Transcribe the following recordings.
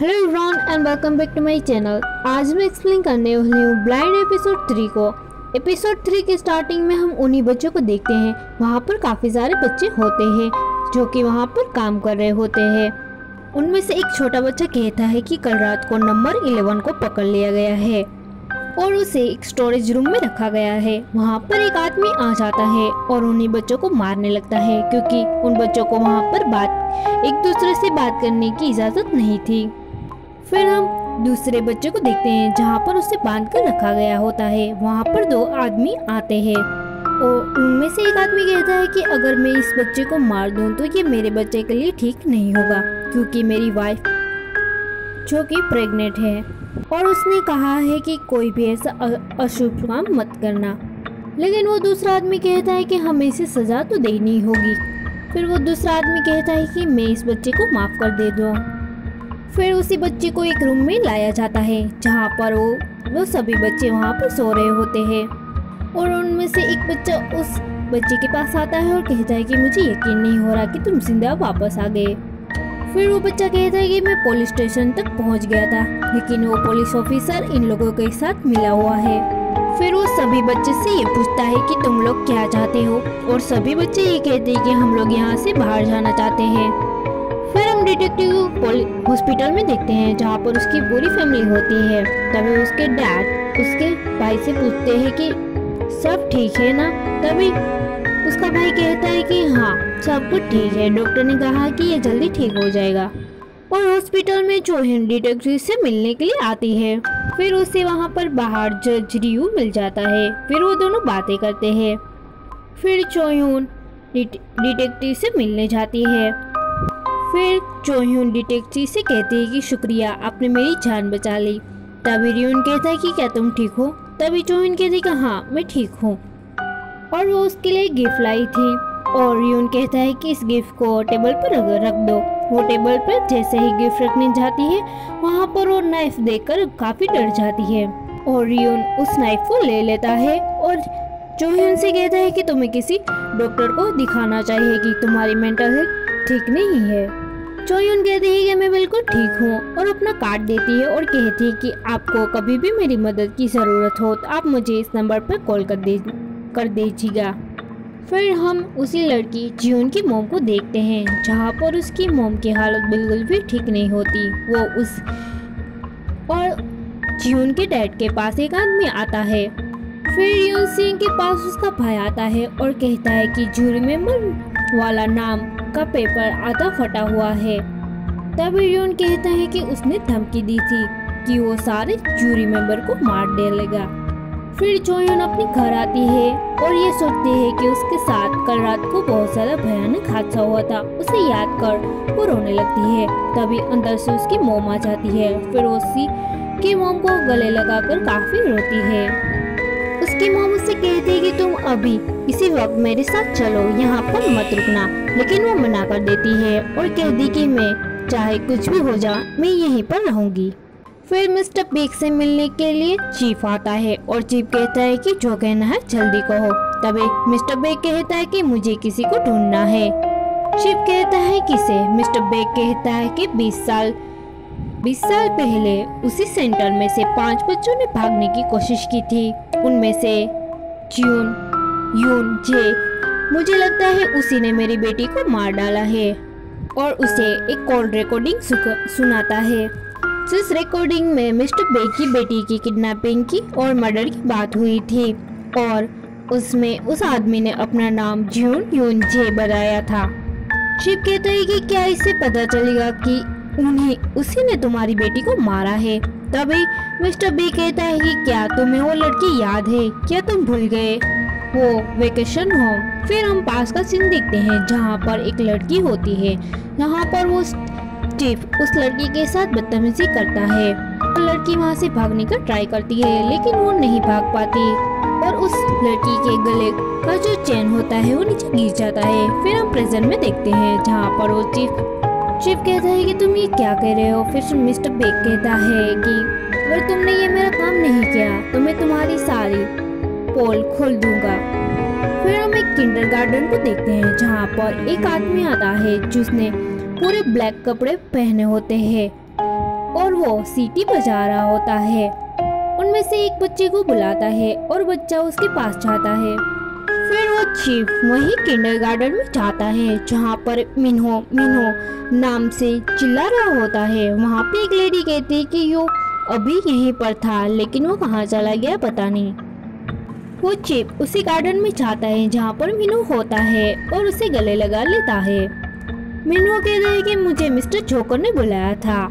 Hello everyone and welcome back to my channel. आज मैं explain करने वाली हूँ ब्लाइंड एपिसोड 3 को। एपिसोड 3 की स्टार्टिंग में हम उन्हीं बच्चों को देखते हैं। वहाँ पर काफ़ी सारे बच्चे होते हैं जो कि वहाँ पर काम कर रहे होते हैं। उनमें से एक छोटा बच्चा कहता है कि कल रात को नंबर 11 को पकड़ लिया गया है और उसे एक स्टोरेज रूम में रखा गया है। वहाँ पर एक आदमी आ जाता है और उन्हीं बच्चों को मारने लगता है क्योंकि उन बच्चों को वहाँ पर एक दूसरे से बात करने की इजाज़त नहीं थी। फिर हम दूसरे बच्चे को देखते हैं जहाँ पर उसे बांध कर रखा गया होता है। वहाँ पर दो आदमी आते हैं और उनमें से एक आदमी कहता है कि अगर मैं इस बच्चे को मार दूँ तो ये मेरे बच्चे के लिए ठीक नहीं होगा क्योंकि मेरी वाइफ जो कि प्रेग्नेंट है और उसने कहा है कि कोई भी ऐसा अशुभ काम मत करना। लेकिन वो दूसरा आदमी कहता है कि हमें इसे सज़ा तो देनी होगी। फिर वो दूसरा आदमी कहता है कि मैं इस बच्चे को माफ़ कर दे दूँ। फिर उसी बच्चे को एक रूम में लाया जाता है जहाँ पर वो सभी बच्चे वहाँ पर सो रहे होते हैं और उनमें से एक बच्चा उस बच्चे के पास आता है और कहता है कि मुझे यकीन नहीं हो रहा कि तुम जिंदा वापस आ गए। फिर वो बच्चा कहता है कि मैं पुलिस स्टेशन तक पहुँच गया था लेकिन वो पुलिस ऑफिसर इन लोगों के साथ मिला हुआ है। फिर वो सभी बच्चे से ये पूछता है कि तुम लोग क्या चाहते हो और सभी बच्चे ये कहते हैं कि हम लोग यहाँ से बाहर जाना चाहते हैं। फिर हम डिटेक्टिव हॉस्पिटल में देखते हैं जहाँ पर उसकी पूरी फैमिली होती है। तभी उसके डैड उसके भाई से पूछते हैं कि सब ठीक है ना। तभी उसका भाई कहता है कि हाँ सब कुछ ठीक है, डॉक्टर ने कहा कि ये जल्दी ठीक हो जाएगा। और हॉस्पिटल में चोहिन डिटेक्टिव से मिलने के लिए आती है। फिर उसे वहाँ पर बाहर जज रियू मिल जाता है। फिर वो दोनों बातें करते हैं। फिर चोहिन डिटेक्टिव से मिलने जाती है। फिर चोह्यून डिटेक्टिव से कहती है कि शुक्रिया, आपने मेरी जान बचा ली। तभी रियून कहता है कि क्या तुम ठीक हो। तभी चोह्यून कहती है कि हाँ मैं ठीक हूँ और वो उसके लिए गिफ्ट लाई थी। और रियून कहता है कि इस गिफ्ट को टेबल पर रख दो। वो टेबल पर जैसे ही गिफ्ट रखने जाती है वहाँ पर वो नाइफ देखकर काफ़ी डर जाती है और रियून उस नाइफ को ले लेता है और चोह्यून से कहता है कि तुम्हें किसी डॉक्टर को दिखाना चाहिए कि तुम्हारी मेंटल हेल्थ ठीक नहीं है। चोह्यून कहती है कि मैं बिल्कुल ठीक हूँ और अपना कार्ड देती है और कहती है कि आपको कभी भी मेरी मदद की ज़रूरत हो तो आप मुझे इस नंबर पर कॉल कर दीजिएगा। फिर हम उसी लड़की जियोन की मोम को देखते हैं जहाँ पर उसकी मोम की हालत बिल्कुल भी ठीक नहीं होती। वो और जियोन के डैड के पास एक आदमी आता है। फिर यून सिंह के पास उसका भाई आता है और कहता है कि जूरी मेंबर वाला नाम का पेपर आधा फटा हुआ है। तभी यून कहता है कि उसने धमकी दी थी कि वो सारे जूरी मेंबर को मार डालेगा। फिर चोह्यून अपने घर आती है और ये सोचती है कि उसके साथ कल रात को बहुत ज़्यादा भयानक हादसा हुआ था। उसे याद कर वो रोने लगती है। तभी अंदर से उसकी मोम आ जाती है। फिर उसी की मोम को गले लगाकर काफ़ी रोती है। उसकी मोम उससे कहती है कि तुम अभी इसी वक्त मेरे साथ चलो, यहाँ पर मत रुकना। लेकिन वो मना कर देती है और कहती कि मैं चाहे कुछ भी हो जाए मैं यहीं पर रहूंगी। फिर मिस्टर बेग से मिलने के लिए चीफ आता है और चीफ कहता है कि जो कहना है जल्दी कहो। तभी मिस्टर बेग कहता है कि मुझे किसी को ढूंढना है। चीफ कहता है किसे। मिस्टर बेग कहता है कि 20 साल पहले उसी सेंटर में से 5 बच्चों ने भागने की कोशिश की थी। उनमें से यून जे, मुझे लगता है उसी ने मेरी बेटी को मार डाला है। और उसे एक कॉल रिकॉर्डिंग सुनाता है जिस रिकॉर्डिंग में मिस्टर बेग की बेटी की किडनैपिंग की और मर्डर की बात हुई थी और उसमें उस आदमी ने अपना नाम यून जे बताया था। शिव कहता है कि क्या इससे पता चलेगा कि उसी ने तुम्हारी बेटी को मारा है। तभी मिस्टर बी कहता है कि क्या तुम्हें वो लड़की याद है, क्या तुम भूल गए वो वेकेशन होम। फिर हम पास का सीन देखते हैं जहाँ पर एक लड़की होती है। यहाँ पर वो स्टीव उस लड़की के साथ बदतमीजी करता है और लड़की वहाँ से भागने का ट्राई करती है लेकिन वो नहीं भाग पाती और उस लड़की के गले का जो चेन होता है वो नीचे गिर जाता है। फिर हम प्रेजेंट में देखते हैं जहाँ पर वो चीफ कहता है कि तुम ये क्या कह रहे हो। फिर मिस्टर बेग कहता है कि अगर तुमने ये मेरा काम नहीं किया तो मैं तुम्हारी सारी पोल खोल दूंगा। फिर हम एक किंडरगार्टन को देखते हैं जहाँ पर एक आदमी आता है जिसने पूरे ब्लैक कपड़े पहने होते हैं और वो सीटी बजा रहा होता है। उनमें से एक बच्चे को बुलाता है और बच्चा उसके पास जाता है। फिर वो चीफ वही किंडरगार्टन में जाता है जहाँ पर मिन्हो मिन्हो नाम से चिल्ला रहा होता है। वहाँ पे एक लेडी कहती है कि यो अभी यहीं पर था, लेकिन वो कहाँ चला गया पता नहीं। वो चीफ उसी गार्डन में जाता है जहाँ पर मिन्हो होता है और उसे गले लगा लेता है। मिन्हो कहता है कि मुझे मिस्टर जोकर ने बुलाया था।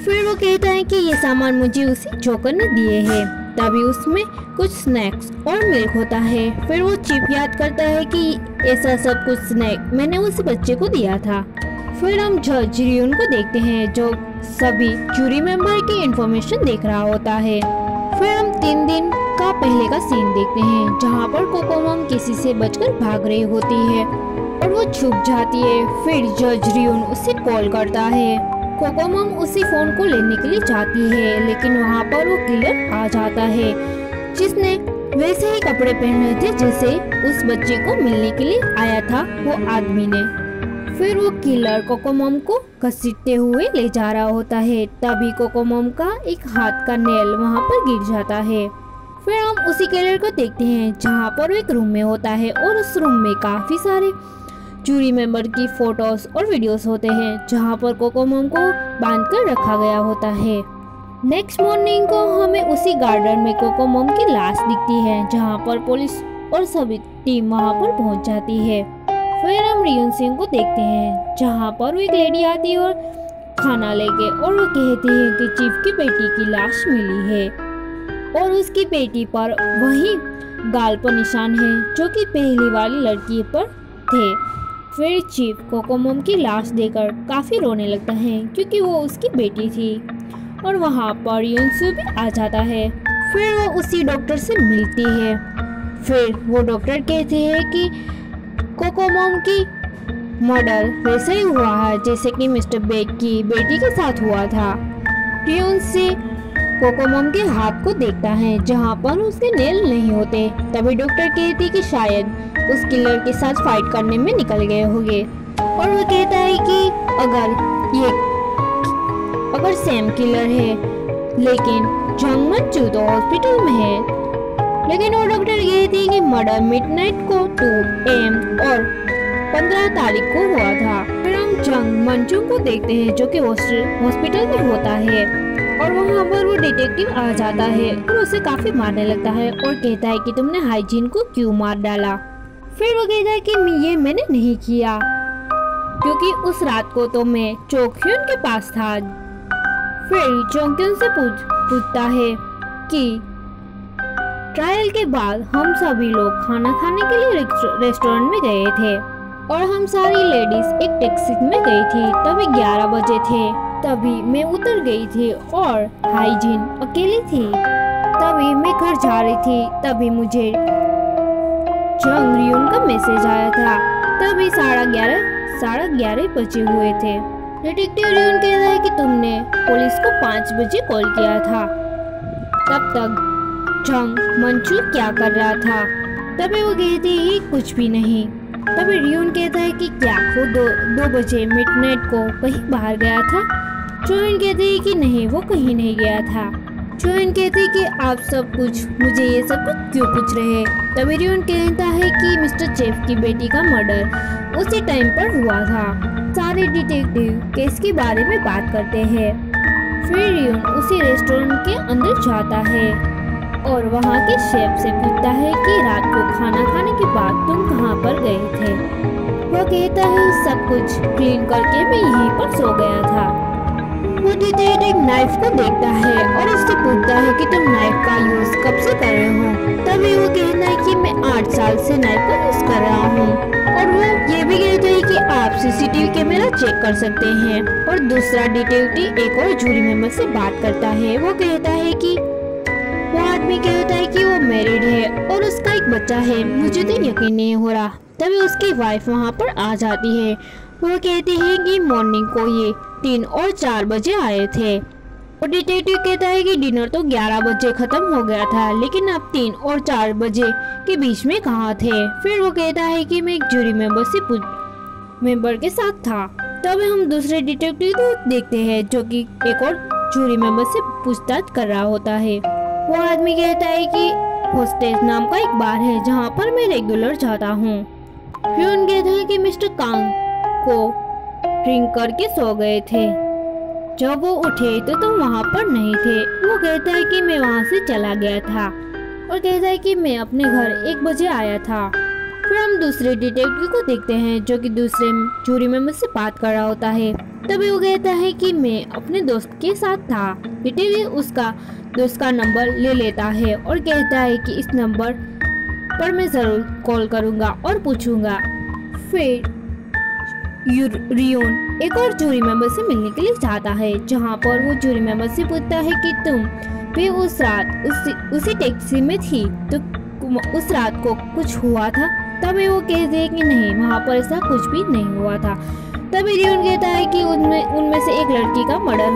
फिर वो कहता है कि ये सामान मुझे उसी जोकर ने दिए हैं। तभी उसमें कुछ स्नैक्स और मिल्क होता है। फिर वो चीफ याद करता है कि ऐसा सब कुछ स्नैक मैंने उस बच्चे को दिया था। फिर हम जज रियून को देखते हैं जो सभी जूरी मेंबर की इंफॉर्मेशन देख रहा होता है। फिर हम 3 दिन का पहले का सीन देखते हैं जहाँ पर कोकोमम किसी से बचकर भाग रही होती है और वो छुप जाती है। फिर जज रियून उसे कॉल करता है। कोकोमम उसी फोन को लेने के लिए जाती है, लेकिन वहाँ पर वो किलर आ जाता है जिसने वैसे ही कपड़े पहने थे जैसे उस बच्चे को मिलने के लिए आया था वो आदमी ने। फिर वो किलर कोकोमम को घसीटते हुए ले जा रहा होता है। तभी कोकोमम का एक हाथ का नेल वहाँ पर गिर जाता है। फिर हम उसी किलर को देखते हैं जहाँ पर वो एक रूम में होता है और उस रूम में काफी सारे जूरी मेंबर की फोटोज और वीडियोस होते हैं जहाँ पर कोकोमम को बांधकर रखा गया होता है। नेक्स्ट मॉर्निंग को हमें उसी गार्डन में कोकोमम की लाश दिखती है जहाँ पर पुलिस और सभी टीम वहाँ पर पहुँच जाती है। फिर हम रियून सिंह को देखते हैं जहाँ पर वो एक लेडी आती है और खाना लेके और वो कहती है कि चीफ की बेटी की लाश मिली है और उसकी बेटी पर वही गाल पर निशान है जो कि पहली वाली लड़की पर थे। फिर चीफ कोकोमम की लाश देखकर काफी रोने लगता है क्योंकि वो उसकी बेटी थी और वहाँ पर युनसू भी आ जाता है। फिर वो उसी डॉक्टर से मिलती है। फिर वो डॉक्टर कहते हैं कि कोकोमम की मर्डर वैसे ही हुआ है जैसे कि मिस्टर बेक की बेटी के साथ हुआ था। युनसू कोकोमम के हाथ को देखता है जहाँ पर उसके नेल नहीं होते। तभी डॉक्टर कहती कि शायद उस किलर के साथ फाइट करने में निकल गए होंगे और वो कहता है कि अगर सैम किलर है लेकिन जंग मंचू तो हॉस्पिटल में है। लेकिन वो डॉक्टर कहती है कि मर्डर मिडनाइट को 2 AM और 15 तारीख को हुआ था। फिर हम जंग मंचू को देखते हैं जो कि हॉस्पिटल में होता है और वहाँ पर वो डिटेक्टिव आ जाता है और उसे काफी मारने लगता है और कहता है कि तुमने हाइजीन को क्यों मार डाला। फिर वो कहता है कि ये मैंने नहीं किया क्योंकि उस रात को तो मैं चोक्यून के पास था। फिर चोक्यून से पूछता है कि ट्रायल के बाद हम सभी लोग खाना खाने के लिए रेस्टोरेंट में गए थे और हम सारी लेडीज एक टैक्सी में गई थी। तभी 11 बजे थे। तभी मैं उतर गई थी और हाइजीन अकेली थी। तभी मैं घर जा रही थी। तभी मुझे जंग रियून का मैसेज आया था। तभी 11:30 बजे हुए थे। डिटेक्टिव रियून कहता है कि तुमने पुलिस को 5 बजे कॉल किया था। तब तक जंग मंचू क्या कर रहा था? तभी वो कहती है कुछ भी नहीं। तभी रियून कहता है कि क्या वो 2 बजे मिडनाइट को कहीं बाहर गया था? चोइन कहती है कि नहीं, वो कहीं नहीं गया था। चोइन कहती है कि आप सब कुछ मुझे ये सब कुछ क्यों पूछ रहे हैं? तभी रियून कहता है कि मिस्टर चेफ की बेटी का मर्डर उसी टाइम पर हुआ था। सारे डिटेक्टिव केस के बारे में बात करते हैं। फिर रियून उसी रेस्टोरेंट के अंदर जाता है और वहाँ के शेफ से पूछता है कि रात को खाना खाने के बाद तुम कहाँ पर गए थे? वो कहता है सब कुछ क्लीन करके मैं यहीं पर सो गया था। वो डिटेक्टिव नाइफ को देखता है और उससे पूछता है कि तुम नाइफ का यूज कब से कर रहे हो? तभी वो कहता है कि मैं 8 साल से नाइफ का यूज कर रहा हूँ। और वो ये भी कहता है कि आप सीसीटीवी कैमरा चेक कर सकते हैं। और दूसरा डिटेक्टिव एक और जूरी मेंबर से बात करता है। वो कहता है कि वो आदमी कहता है कि वो मैरिड है और उसका एक बच्चा है। मुझे तो यकीन नहीं हो रहा। तभी उसकी वाइफ वहाँ पर आ जाती है। वो कहती है कि मॉर्निंग को ये 3 और 4 बजे आए थे। और डिटेक्टिव कहता है कि डिनर तो 11 बजे खत्म हो गया था, लेकिन आप 3 और 4 बजे के बीच में कहाँ थे? फिर वो कहता है कि मैं एक जूरी मेंबर के साथ था। तब हम दूसरे डिटेक्टिव देखते हैं जो कि एक और जूरी मेंबर से पूछताछ कर रहा होता है। वो आदमी कहता है कि होस्टेस नाम का एक बार है जहाँ पर मैं रेगुलर जाता हूँ। ह्यून कहता है कि मिस्टर कांग को ड्रिंक करके सो गए थे। जब वो उठे तो तुम वहाँ पर नहीं थे। वो कहता है कि मैं वहाँ से चला गया था और कहता है कि मैं अपने घर 1 बजे आया था। फिर हम दूसरे डिटेक्टिव को देखते हैं जो कि दूसरे जूरी मेंबर से बात कर रहा होता है। तभी वो कहता है कि मैं अपने दोस्त के साथ था। डिटेक्टिव उसका दोस्त का नंबर ले लेता है और कहता है कि इस नंबर पर मैं जरूर कॉल करूँगा और पूछूंगा। फिर रियोन एक और जूरी मेंबर से मिलने के लिए जाता है जहाँ पर वो जूरी मेंबर से पूछता है कि तुम भी उस रात उसी टैक्सी में थी तो उस रात को कुछ हुआ था। तभी वो कहते हैं कि नहीं, वहाँ पर ऐसा कुछ भी नहीं हुआ था। तभी रियोन कहता है कि उनमें से एक लड़की का मर्डर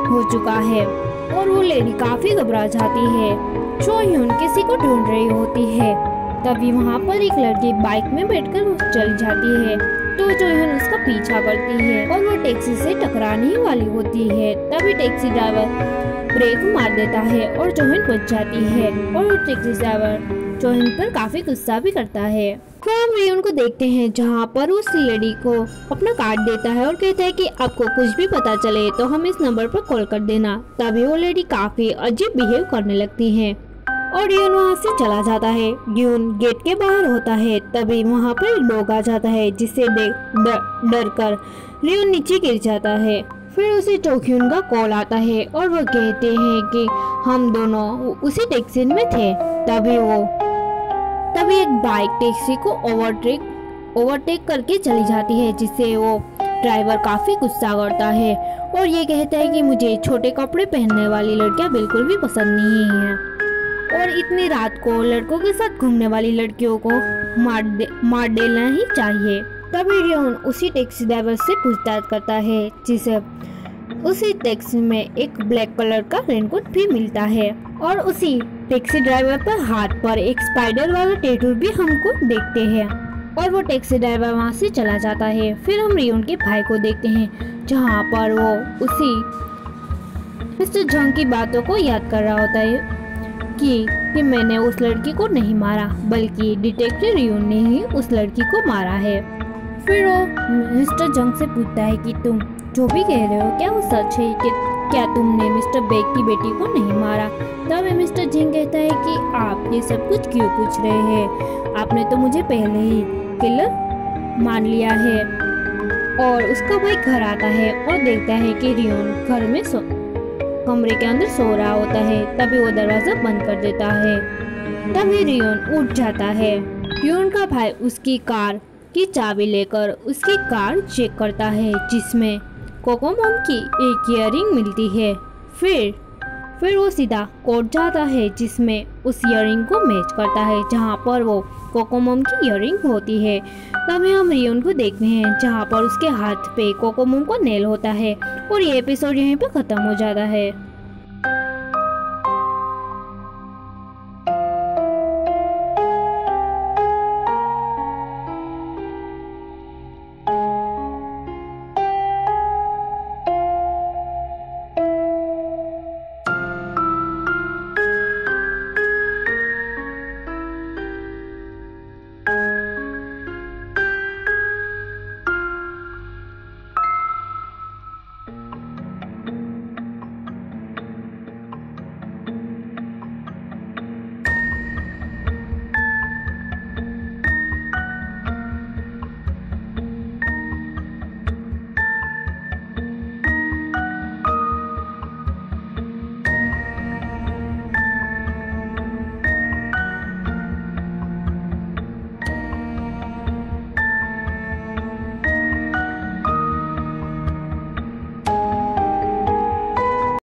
हो चुका है और वो लेडी काफी घबरा जाती है। जो ह्यून किसी को ढूंढ रही होती है। तभी वहाँ पर एक लड़की बाइक में बैठकर चली जाती है तो जो ह्यून उसका पीछा करती है और वो टैक्सी से टकराने ही वाली होती है। तभी टैक्सी ड्राइवर ब्रेक मार देता है और जोहन बच जाती है और वो टैक्सी ड्राइवर जोहन पर काफी गुस्सा भी करता है। फिर हम रियोन को देखते हैं जहाँ पर उस लेडी को अपना कार्ड देता है और कहता है कि आपको कुछ भी पता चले तो हम इस नंबर पर कॉल कर देना। तभी वो लेडी काफी अजीब बिहेव करने लगती है और रियोन वहाँ से चला जाता है। ह्यून गेट के बाहर होता है। तभी वहाँ पर एक लोग आ जाता है जिससे डर कर रियोन नीचे गिर जाता है। फिर उसे चौख्यून का कॉल आता है और वो कहते हैं कि हम दोनों उसी टैक्सी में थे। तभी एक बाइक टैक्सी को ओवरटेक करके चली जाती है जिससे वो ड्राइवर काफी गुस्सा करता है और ये कहता है कि मुझे छोटे कपड़े पहनने वाली लड़कियां बिल्कुल भी पसंद नहीं हैं और इतनी रात को लड़कों के साथ घूमने वाली लड़कियों को मार देना ही चाहिए। तभी रियोन उसी टैक्सी ड्राइवर से पूछताछ करता है जिसे उसी टैक्सी में एक ब्लैक कलर का रेनकोट भी मिलता है और उसी टैक्सी ड्राइवर पर हाथ पर एक स्पाइडर वाला टैटू भी हमको देखते हैं और वो टैक्सी ड्राइवर वहाँ से चला जाता है। फिर हम रियोन के भाई को देखते हैं जहाँ पर वो उसी मिस्टर जंग की बातों को याद कर रहा होता है कि मैंने उस लड़की को नहीं मारा बल्कि डिटेक्टिव रियोन ने ही उस लड़की को मारा है। फिर वो मिस्टर जंग से पूछता है कि तुम जो भी कह रहे हो क्या वो सच है कि क्या तुमने मिस्टर बेग की बेटी को नहीं मारा। तब मिस्टर जिंग कहता है कि आप ये सब कुछ क्यों पूछ रहे हैं, आपने तो मुझे पहले ही किलर मान लिया है। और उसका भाई घर आता है और देखता है कि रियोन घर में कमरे के अंदर सो रहा होता है। तभी वो दरवाजा बंद कर देता है। तभी रियोन उठ जाता है। रियोन का भाई उसकी कार की चाबी लेकर उसकी कार चेक करता है जिसमें कोकोमॉम की एक इयररिंग मिलती है। फिर वो सीधा कोर्ट जाता है जिसमें उस इयररिंग को मैच करता है जहां पर वो कोकोमॉम की इयररिंग होती है। तभी हम रियोन को देखते हैं जहां पर उसके हाथ पे कोकोमॉम को नेल होता है और ये एपिसोड यहीं पे खत्म हो जाता है।